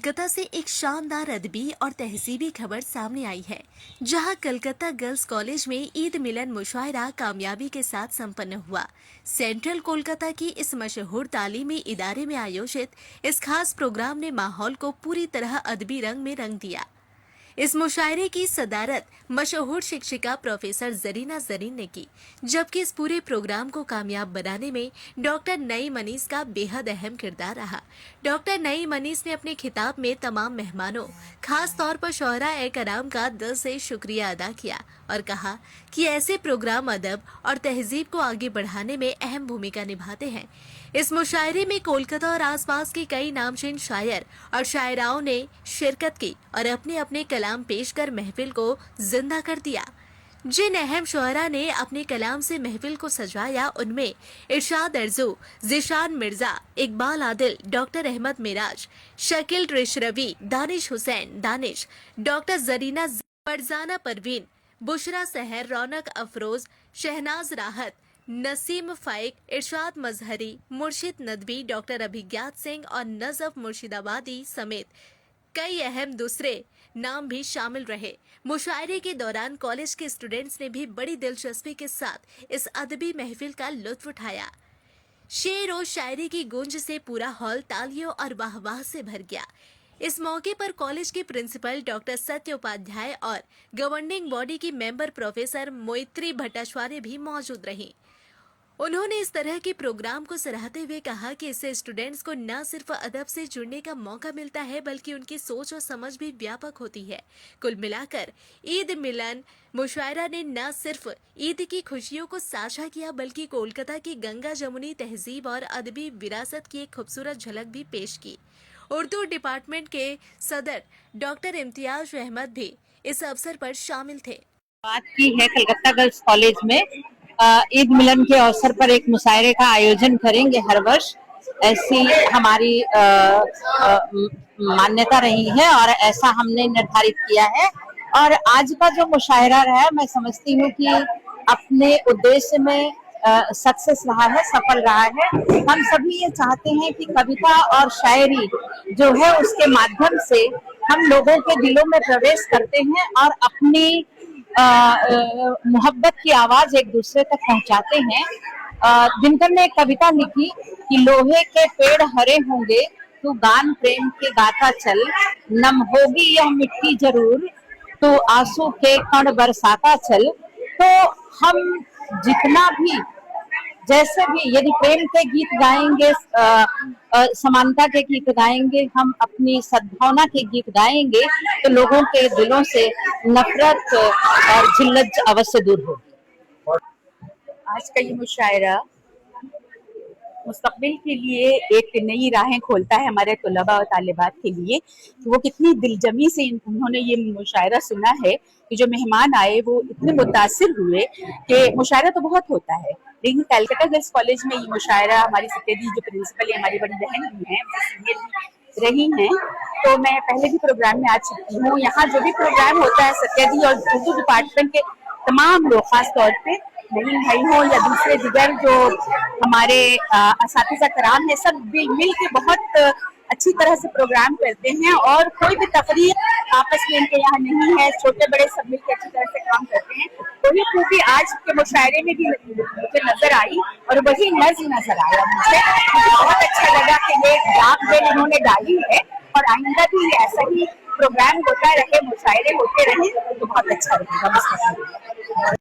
कोलकाता से एक शानदार अदबी और तहजीबी खबर सामने आई है, जहां कलकत्ता गर्ल्स कॉलेज में ईद मिलन मुशायरा कामयाबी के साथ संपन्न हुआ। सेंट्रल कोलकाता की इस मशहूर तालीमी इदारे में आयोजित इस खास प्रोग्राम ने माहौल को पूरी तरह अदबी रंग में रंग दिया। इस मुशायरे की सदारत मशहूर शिक्षिका प्रोफेसर जरीना जरीन ने की, जबकि इस पूरे प्रोग्राम को कामयाब बनाने में डॉक्टर नईम अनीस का बेहद अहम किरदार रहा। डॉक्टर नईम अनीस ने अपने खिताब में तमाम मेहमानों, खास तौर पर शोहरा कराम का दिल से शुक्रिया अदा किया और कहा कि ऐसे प्रोग्राम अदब और तहजीब को आगे बढ़ाने में अहम भूमिका निभाते हैं। इस मुशायरे में कोलकाता और आसपास के कई नामचीन शायर और शायराओं ने शिरकत की और अपने अपने कलाम पेश कर महफिल को जिंदा कर दिया। जिन अहम शुअरा ने अपने कलाम से महफिल को सजाया, उनमें इरशाद अर्जू, ज़ीशान मिर्जा, इकबाल आदिल, डॉक्टर अहमद मिराज, शकील रेशरवी, दानिश हुसैन दानिश, डॉक्टर जरीना, फरजाना परवीन, बुशरा सहर, रौनक अफरोज, शहनाज राहत, नसीम फाइक, इरशाद मजहरी, मुर्शिद नदवी, डॉक्टर अभिज्ञात सिंह और नजफ मुर्शिदाबादी समेत कई अहम दूसरे नाम भी शामिल रहे। मुशायरे के दौरान कॉलेज के स्टूडेंट्स ने भी बड़ी दिलचस्पी के साथ इस अदबी महफिल का लुत्फ उठाया। शेर और शायरी की गूंज से पूरा हॉल तालियों और वाहवाह से भर गया। इस मौके पर कॉलेज के प्रिंसिपल डॉक्टर सत्य उपाध्याय और गवर्निंग बॉडी की मेंबर प्रोफेसर मोइत्री भट्टाचार्य भी मौजूद रहीं। उन्होंने इस तरह के प्रोग्राम को सराहते हुए कहा कि इससे स्टूडेंट्स को न सिर्फ अदब से जुड़ने का मौका मिलता है, बल्कि उनकी सोच और समझ भी व्यापक होती है। कुल मिलाकर ईद मिलन मुशायरा ने न सिर्फ ईद की खुशियों को साझा किया, बल्कि कोलकाता की गंगा जमुनी तहजीब और अदबी विरासत की एक खूबसूरत झलक भी पेश की। उर्दू डिपार्टमेंट के सदर डॉक्टर इम्तियाज अहमद भी इस अवसर पर शामिल थे। बात की है कलकत्ता गर्ल्स कॉलेज में ईद मिलन के अवसर पर एक मुशायरे का आयोजन करेंगे हर वर्ष। ऐसी हमारी मान्यता रही है और ऐसा हमने निर्धारित किया है। और आज का जो मुशायरा है, मैं समझती हूँ कि अपने उद्देश्य में सक्सेस रहा है, सफल रहा है। हम सभी ये चाहते हैं कि कविता और शायरी जो है उसके माध्यम से हम लोगों के दिलों में प्रवेश करते हैं और अपनी मोहब्बत की आवाज एक दूसरे तक पहुंचाते हैं। दिनकर ने एक कविता लिखी कि लोहे के पेड़ हरे होंगे, तू गान प्रेम के गाता चल, नम होगी यह मिट्टी जरूर, तो आंसू के कण बरसाता चल। तो हम जितना भी जैसे भी यदि प्रेम के गीत गाएंगे, समानता के गीत गाएंगे, हम अपनी सद्भावना के गीत गाएंगे, तो लोगों के दिलों से नफरत और जिल्लत अवश्य दूर होगी। आज का ये मुशायरा मुस्तकबिल के लिए एक नई राहें खोलता है हमारे तुलबा और तालिबात के लिए। तो वो कितनी दिलजमी से उन्होंने ये मुशायरा सुना है कि जो मेहमान आए वो इतने मुतासिर हुए कि मुशायरा तो बहुत होता है, लेकिन कलकत्ता गर्ल्स कॉलेज में ये मुशायरा, हमारी सत्यदी जो प्रिंसिपल है, हमारी बड़ी बहन भी हैं, सीनियर रही हैं, तो मैं पहले भी प्रोग्राम में आ चुकी हूँ। यहाँ जो भी प्रोग्राम होता है, सत्यदी और उर्दू डिपार्टमेंट के तमाम लोग, खास तौर पे नवीन भाई हो या दूसरे दिगर जो हमारे असातिज़ा कराम है, सब मिल के बहुत अच्छी तरह से प्रोग्राम करते हैं और कोई भी तफरीक आपस में इनके यहाँ नहीं है। छोटे बड़े सब मिल के अच्छी तरह से काम करते हैं। वही खूबी आज के मुशायरे में भी मुझे नजर आई और वही नज़्म नजर आया। मुझे बहुत अच्छा लगा कि ये डाक बेल इन्होंने डाली है और आइंदा भी ऐसा ही प्रोग्राम होता रहे, मुशायरे होते रहे, तो बहुत अच्छा लगेगा।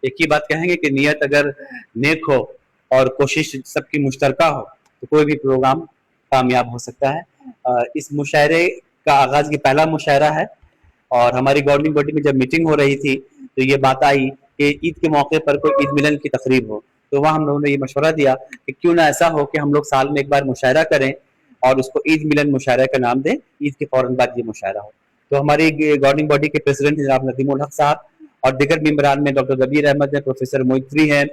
एक ही बात कहेंगे कि नियत अगर नेक हो और कोशिश सबकी मुश्तरका हो तो कोई भी प्रोग्राम कामयाब हो सकता है। इस मुशायरे का आगाज की पहला मुशायरा है और हमारी गवर्निंग बॉडी में जब मीटिंग हो रही थी तो ये बात आई कि ईद के मौके पर कोई ईद मिलन की तकरीब हो, तो वहाँ हम लोगों ने ये मशवरा दिया कि क्यों ना ऐसा हो कि हम लोग साल में एक बार मुशायरा करें और उसको ईद मिलन मुशायरा का नाम दें। ईद के फौरन बाद ये मुशायरा हो। तो हमारी गवर्निंग बॉडी के प्रेसिडेंट जनाब नदीमुल हक साहब और दिगर मेंबरान में डॉक्टर जबीर अहमद हैं, प्रोफेसर मोइत्री हैं,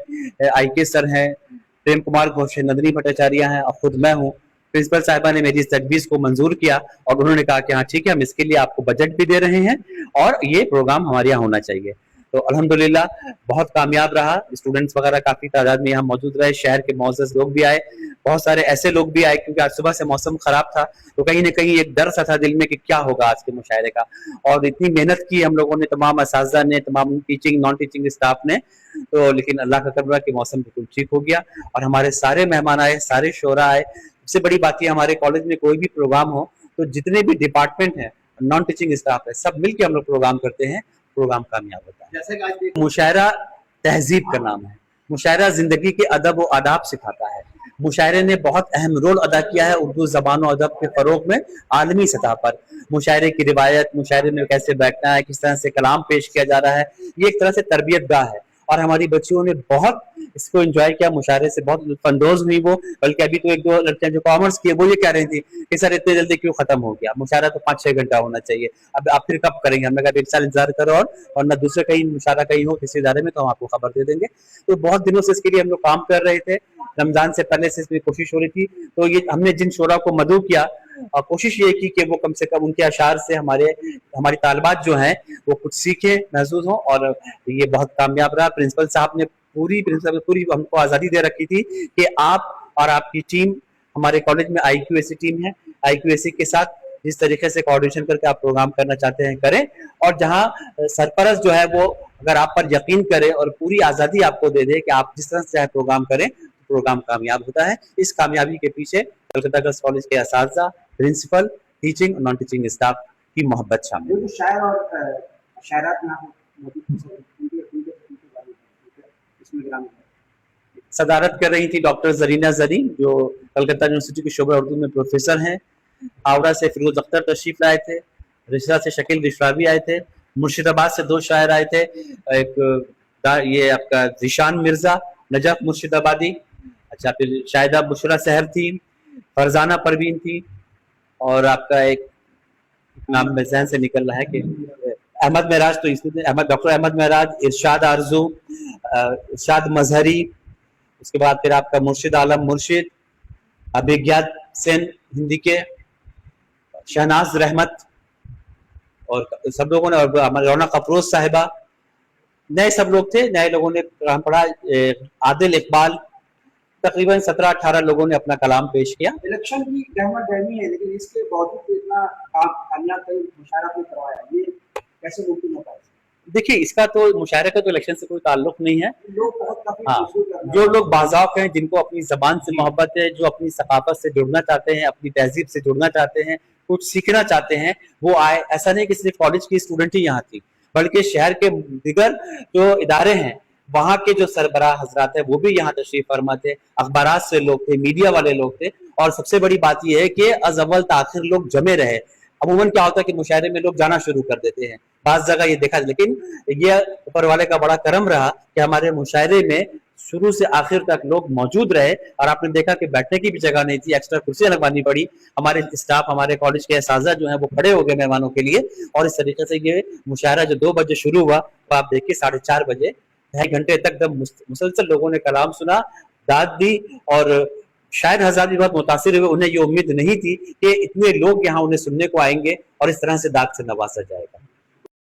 IK सर हैं, प्रेम कुमार घोष, नंदिनी भट्टाचार्य हैं और खुद मैं हूँ। प्रिंसिपल साहिबा ने मेरी इस तजवीज़ को मंजूर किया और उन्होंने कहा कि हाँ ठीक है, हम इसके लिए आपको बजट भी दे रहे हैं और ये प्रोग्राम हमारे यहाँ होना चाहिए। तो अल्हम्दुलिल्लाह बहुत कामयाब रहा। स्टूडेंट्स वगैरह काफी तादाद में यहाँ मौजूद रहे, शहर के मोअज़्ज़ज़ लोग भी आए, बहुत सारे ऐसे लोग भी आए क्योंकि आज सुबह से मौसम खराब था, तो कहीं ना कहीं एक डर सा था दिल में कि क्या होगा आज के मुशायरे का। और इतनी मेहनत की हम लोगों ने, तमाम असातिज़ा ने, तमाम टीचिंग नॉन टीचिंग स्टाफ ने, तो लेकिन अल्लाह का करम रहा कि मौसम बिल्कुल ठीक हो गया और हमारे सारे मेहमान आए, सारे शोरा आए। सबसे बड़ी बात ये, हमारे कॉलेज में कोई भी प्रोग्राम हो तो जितने भी डिपार्टमेंट हैं, नॉन टीचिंग स्टाफ है, सब मिलके हम लोग प्रोग्राम करते हैं, प्रोग्राम कामयाब होता है। जैसे कि आज मुशायरा तहजीब का नाम है। मुशायरा जिंदगी के अदब व आदाब सिखाता है। मुशायरे ने बहुत अहम रोल अदा किया है उर्दू ज़बान और अदब के फ़रोग़ में आलमी सतह पर। मुशायरे की रिवायत, मुशायरे में कैसे बैठना है, किस तरह से कलाम पेश किया जा रहा है, ये एक तरह से तरबियत गाह है और हमारी बच्चियों ने बहुत इसको एंजॉय किया, मुशायरे से बहुत लुत्फ़अंदोज़ हुई वो। बल्कि अभी तो एक दो लड़कियां जो कॉमर्स की है वो ये कह रही थी कि सर इतने जल्दी क्यों खत्म हो गया, मुशायरा तो 5-6 घंटा होना चाहिए, अब आप फिर कब करेंगे। हमने कहा 1 साल इंतजार करो और ना दूसरे कहीं मुशायरा कहीं हो किसी इदारे में तो हम आपको खबर दे देंगे। तो बहुत दिनों से इसके लिए हम लोग काम कर रहे थे, रमजान से पहले से इसमें कोशिश हो रही थी। तो ये हमने जिन शोरा को मदऊ किया और कोशिश ये की कि वो कम से कम उनके अशार से हमारी तालिबात जो हैं वो कुछ सीखे, महसूस हों, और ये बहुत कामयाब रहा। प्रिंसिपल साहब ने पूरी हमको आज़ादी दे रखी थी कि आप और आपकी टीम, हमारे कॉलेज में IQAC टीम है, IQAC के साथ जिस तरीके से कोऑर्डिनेशन करके आप प्रोग्राम करना चाहते हैं करें, और जहां सरपरस्त जो है वो अगर आप पर यकीन करे और पूरी आज़ादी आपको दे दे कि आप जिस तरह से प्रोग्राम करें, प्रोग्राम कामयाब होता है। इस कामयाबी के पीछे कलकत्ता गर्ल्स कॉलेज के असातिज़ा, प्रिंसिपल, टीचिंग और नॉन टीचिंग स्टाफ की मोहब्बत शामिल है। जो शायर और शायरात में आप मौजूद इसमें ग्राम सदारत कर रही थी डॉक्टर जरीना जरी, जो कलकत्ता यूनिवर्सिटी के शोबा उर्दू में प्रोफेसर हैं। हावड़ा से फिरोज अख्तर तशरीफ लाए थे, रिश्ता से शकील रिशवावी आए थे, मुर्शिदाबाद से 2 शायर आए थे, ये आपका जिशान मिर्जा, नजफ मुर्शिदाबादी, अच्छा फिर शाहिदा बुशरा सहर थी, फरजाना परवीन थी, और आपका एक नाम में जहन से निकल रहा है कि अहमद महराज, तो इसमें डॉक्टर अहमद महराज, इरशाद आरजू, इरशाद मजहरी, उसके बाद फिर आपका मुर्शिद आलम मुर्शिद, अभिज्ञात सेन हिंदी के, शहनाज रहमत, और सब लोगों ने, और हमारे रौनक अफरोज साहिबा, नए सब लोग थे, नए लोगों ने कलाम पढ़ा, आदिल इकबाल, तकरीबन 17-18 लोगों ने अपना कलाम पेश किया। इलेक्शन की गहमा गहमी है, लेकिन इसके बावजूद इतना कामयाब कई मुशायरा को करवाया, ये कैसे मुमकिन होता है? देखिए, इसका तो मुशायरे का तो इलेक्शन से कोई ताल्लुक नहीं है। लोग बहुत काफी हाँ, मजबूर कर रहे हैं। जो लोग बाज़ाफ़ हैं, जिनको अपनी ज़बान से मोहब्बत है, जो अपनी सकाफत से जुड़ना चाहते हैं, अपनी तहजीब से जुड़ना चाहते हैं, कुछ सीखना चाहते हैं, वो आए। ऐसा नहीं कि सिर्फ कॉलेज की स्टूडेंट ही यहाँ थी, बल्कि शहर के दिगर जो इदारे हैं, वहाँ के जो सरबराह हजरात है वो भी यहाँ तशरीफ फरमा थे, अखबारात से लोग थे, मीडिया वाले लोग थे, और सबसे बड़ी बात यह है कि अज अव्वल ताखिर लोग जमे रहे। अमूमन क्या होता है कि मुशायरे में लोग जाना शुरू कर देते हैं, बाज़ जगह ये देखा, लेकिन ये ऊपर वाले का बड़ा करम रहा कि हमारे मुशायरे में शुरू से आखिर तक लोग मौजूद रहे। और आपने देखा कि बैठने की भी जगह नहीं थी, एक्स्ट्रा कुर्सियां लगवानी पड़ी। हमारे स्टाफ, हमारे कॉलेज के असातिज़ा जो हैं वो खड़े हो गए मेहमानों के लिए, और इस तरीके से ये मुशायरा जो 2 बजे शुरू हुआ, तो आप देखिए 4:30 बजे 2.5 घंटे तक मुसलसल लोगों ने कलाम सुना, दाद दी, और शायद हज़रात भी बहुत मुतासिर हुए। उन्हें ये उम्मीद नहीं थी कि इतने लोग यहाँ उन्हें सुनने को आएंगे और इस तरह से दाद से नवाजा जाएगा।